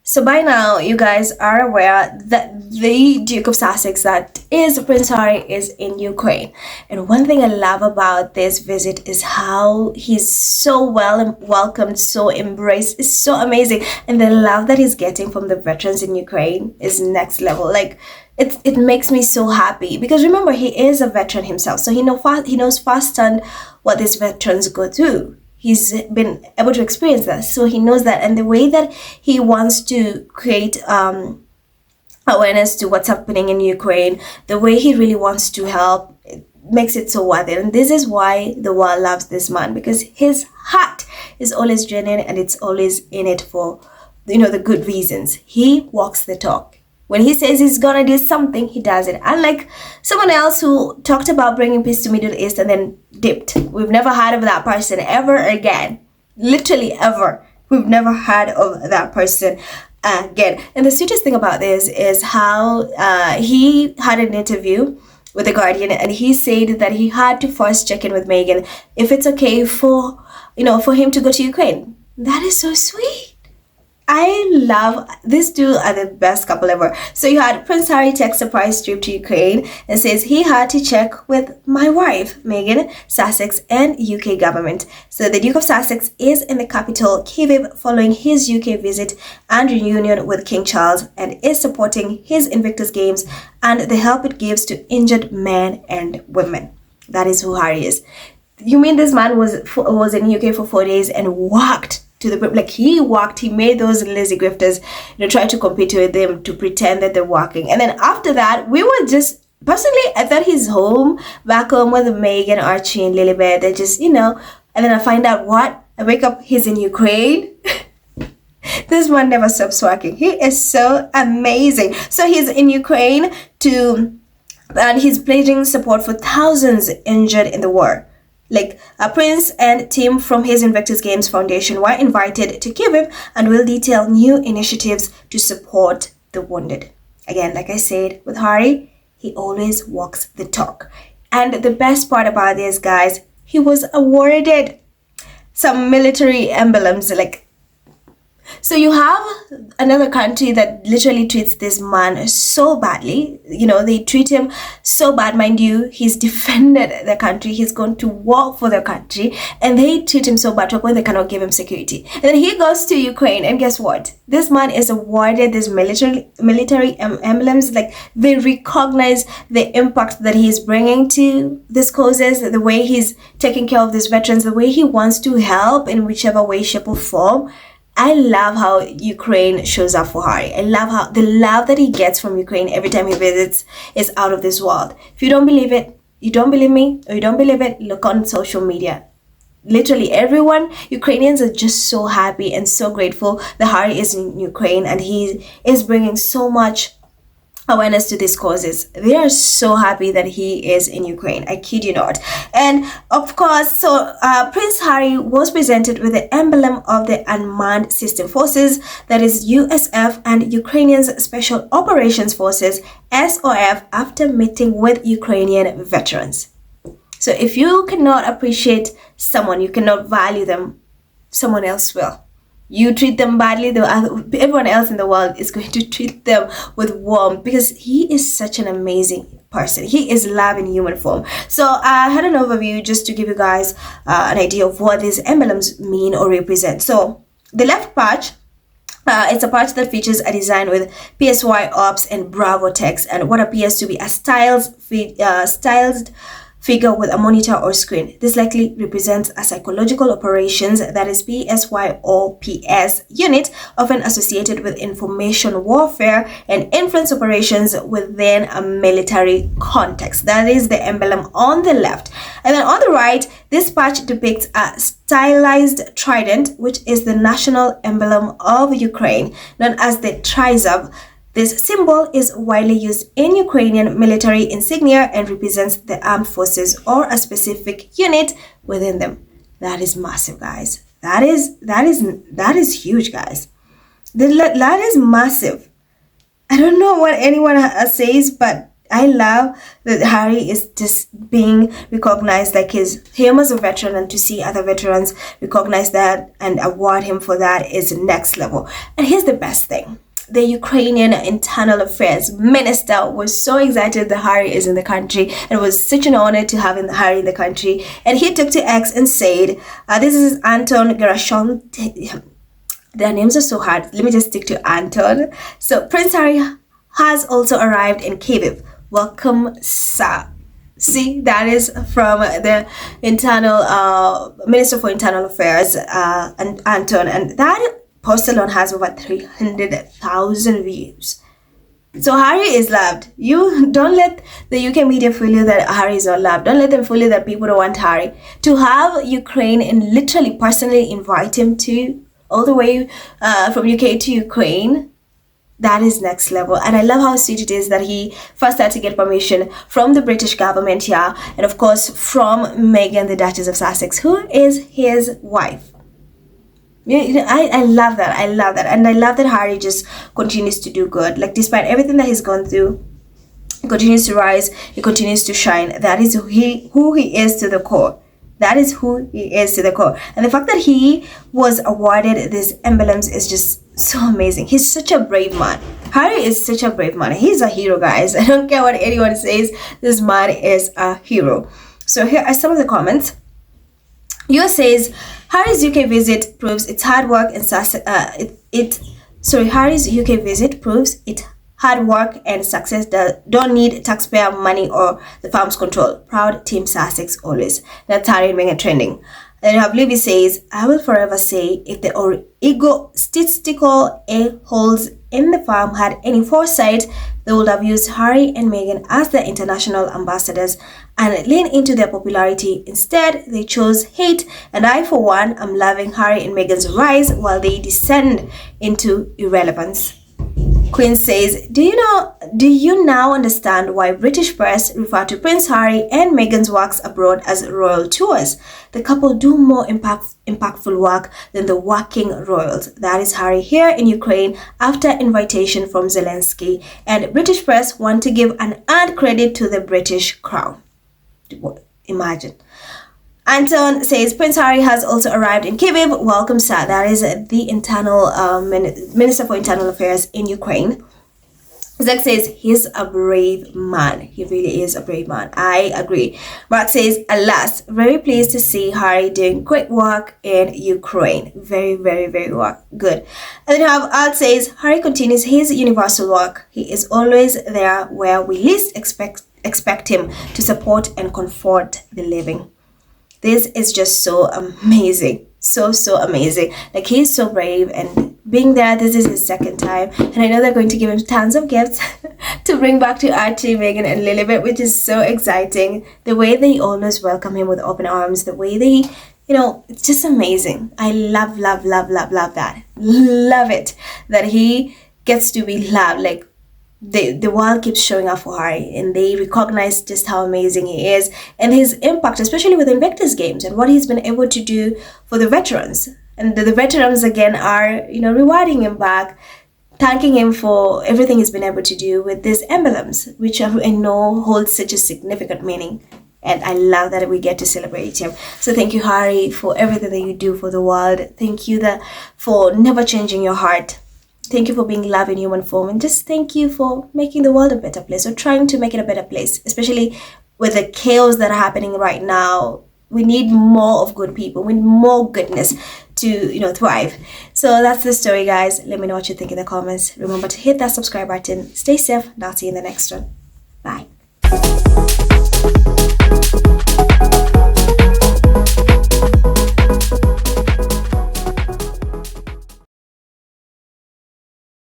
So by now, you guys are aware that the Duke of Sussex, that is Prince Harry, is in Ukraine. And one thing I love about this visit is how he's so well welcomed, so embraced. It's so amazing. And the love that he's getting from the veterans in Ukraine is next level. Like, it makes me so happy because remember, he is a veteran himself. So he knows firsthand what these veterans go through. He's been able to experience that, so he knows that. And the way that he wants to create awareness to what's happening in Ukraine, the way he really wants to help, it makes it so worth it. And this is why the world loves this man, because his heart is always genuine and it's always in it for the good reasons. He walks the talk. When he says he's gonna do something, he does it. Unlike someone else who talked about bringing peace to Middle East and then dipped. We've never heard of that person ever again. Literally ever. We've never heard of that person again. And the sweetest thing about this is how he had an interview with The Guardian, and he said that he had to first check in with Meghan if it's okay for him to go to Ukraine. That is so sweet. I love these two, are the best couple ever. So you had Prince Harry take a surprise trip to Ukraine and says he had to check with my wife, Meghan, Sussex, and UK government. So the Duke of Sussex is in the capital, Kyiv, following his UK visit and reunion with King Charles, and is supporting his Invictus Games and the help it gives to injured men and women. That is who Harry is. You mean this man was in UK for 4 days and walked to the, like, he made those lazy grifters try to compete with them to pretend that they're walking. And then after that, we were just, personally, I thought he's back home with Meghan, Archie, and Lilibet. They're just, and then I find out I wake up, he's in Ukraine. This man never stops working. He is so amazing. So he's in Ukraine and he's pledging support for thousands injured in the war. Like, a prince and team from his Invictus Games Foundation were invited to Kyiv and will detail new initiatives to support the wounded. Again, like I said, with Harry, he always walks the talk. And the best part about this, guys, he was awarded some military emblems, so you have another country that literally treats this man so badly. They treat him so bad. Mind you, he's defended the country. He's gone to war for the country. And they treat him so bad to a point they cannot give him security. And then he goes to Ukraine. And guess what? This man is awarded these military emblems. Like, they recognize the impact that he's bringing to these causes, the way he's taking care of these veterans, the way he wants to help in whichever way, shape, or form. I love how Ukraine shows up for Harry. I love how the love that he gets from Ukraine every time he visits is out of this world. If you don't believe it, you don't believe me, or you don't believe it, look on social media. Literally everyone, Ukrainians are just so happy and so grateful that Harry is in Ukraine and he is bringing so much awareness to these causes. They are so happy that he is in Ukraine. I kid you not. And of course, so Prince Harry was presented with the emblem of the Unmanned System Forces, that is USF, and Ukrainians Special Operations Forces, SOF, after meeting with Ukrainian veterans. So if you cannot appreciate someone, you cannot value them, someone else will. You treat them badly, everyone else in the world is going to treat them with warmth, because he is such an amazing person. He is love in human form. So I had an overview just to give you guys an idea of what these emblems mean or represent. So the left patch, it's a patch that features a design with PSY Ops and Bravo text and what appears to be a styled figure with a monitor or screen. This likely represents a psychological operations, that is PSYOPS unit, often associated with information warfare and influence operations within a military context. That is the emblem on the left. And then on the right, this patch depicts a stylized trident, which is the national emblem of Ukraine, known as the Trizab. This symbol is widely used in Ukrainian military insignia and represents the armed forces or a specific unit within them. That is massive, guys. That is huge, guys. That is massive. I don't know what anyone says, but I love that Harry is just being recognized, like him as a veteran, and to see other veterans recognize that and award him for that is next level. And here's the best thing. The Ukrainian Internal Affairs Minister was so excited that Harry is in the country, and it was such an honor to have Harry in the country. And he took to X and said, this is Anton Gerashon. Their names are so hard. Let me just stick to Anton. So Prince Harry has also arrived in Kyiv. Welcome, sir. See, that is from the internal Minister for Internal Affairs, and Anton, and that post alone has over 300,000 views. So Harry is loved. You don't let the UK media fool you that Harry is not loved. Don't let them fool you that people don't want Harry. To have Ukraine and literally personally invite him to all the way from UK to Ukraine, that is next level. And I love how sweet it is that he first had to get permission from the British government here, and of course from Meghan, the Duchess of Sussex, who is his wife. I love that. I love that. And I love that Harry just continues to do good. Like, despite everything that he's gone through, he continues to rise, he continues to shine. That is who he is to the core. That is who he is to the core. And the fact that he was awarded this Emblems is just so amazing. He's such a brave man. Harry is such a brave man. He's a hero, guys. I don't care what anyone says. This man is a hero. So here are some of the comments. Yours says, Harry's UK visit proves its hard work and Harry's UK visit proves it hard work and success that don't need taxpayer money or the farm's control. Proud Team Sussex always. That's Harry and Meghan trending. Then you have Libby says, I will forever say, if the egotistical a-holes in the farm had any foresight, they would have used Harry and Meghan as their international ambassadors and lean into their popularity. Instead, they chose hate, and I, for one, am loving Harry and Meghan's rise while they descend into irrelevance. Queen says, do you now understand why British press refer to Prince Harry and Meghan's works abroad as royal tours? The couple do more impactful work than the working royals. That is Harry here in Ukraine after invitation from Zelensky, and British press want to give an earned credit to the British crown. Imagine. Anton says, Prince Harry has also arrived in Kyiv. Welcome, sir. That is the internal Minister for Internal Affairs in Ukraine. Zach says, he's a brave man. He really is a brave man. I agree. Mark says, alas, very pleased to see Harry doing great work in Ukraine. Very, very, very good. And then you have Alt says, Harry continues his universal work. He is always there where we least expect him to support and comfort the living. This is just so amazing. So amazing. Like, he's so brave, and being there, this is his second time, and I know they're going to give him tons of gifts to bring back to Archie, Meghan, and Lilibet, which is so exciting. The way they always welcome him with open arms, the way they, it's just amazing. I love that. Love it that he gets to be loved. Like, the world keeps showing up for Harry, and they recognize just how amazing he is and his impact, especially with Invictus Games and what he's been able to do for the veterans. And the veterans again are, rewarding him back, thanking him for everything he's been able to do with these emblems, which I know holds such a significant meaning. And I love that we get to celebrate him. So thank you, Harry, for everything that you do for the world. Thank you for never changing your heart. Thank you for being love in human form, and just thank you for making the world a better place, or trying to make it a better place, especially with the chaos that are happening right now. We need more of good people. We need more goodness to, thrive. So that's the story, guys. Let me know what you think in the comments. Remember to hit that subscribe button. Stay safe, and I'll see you in the next one. Bye.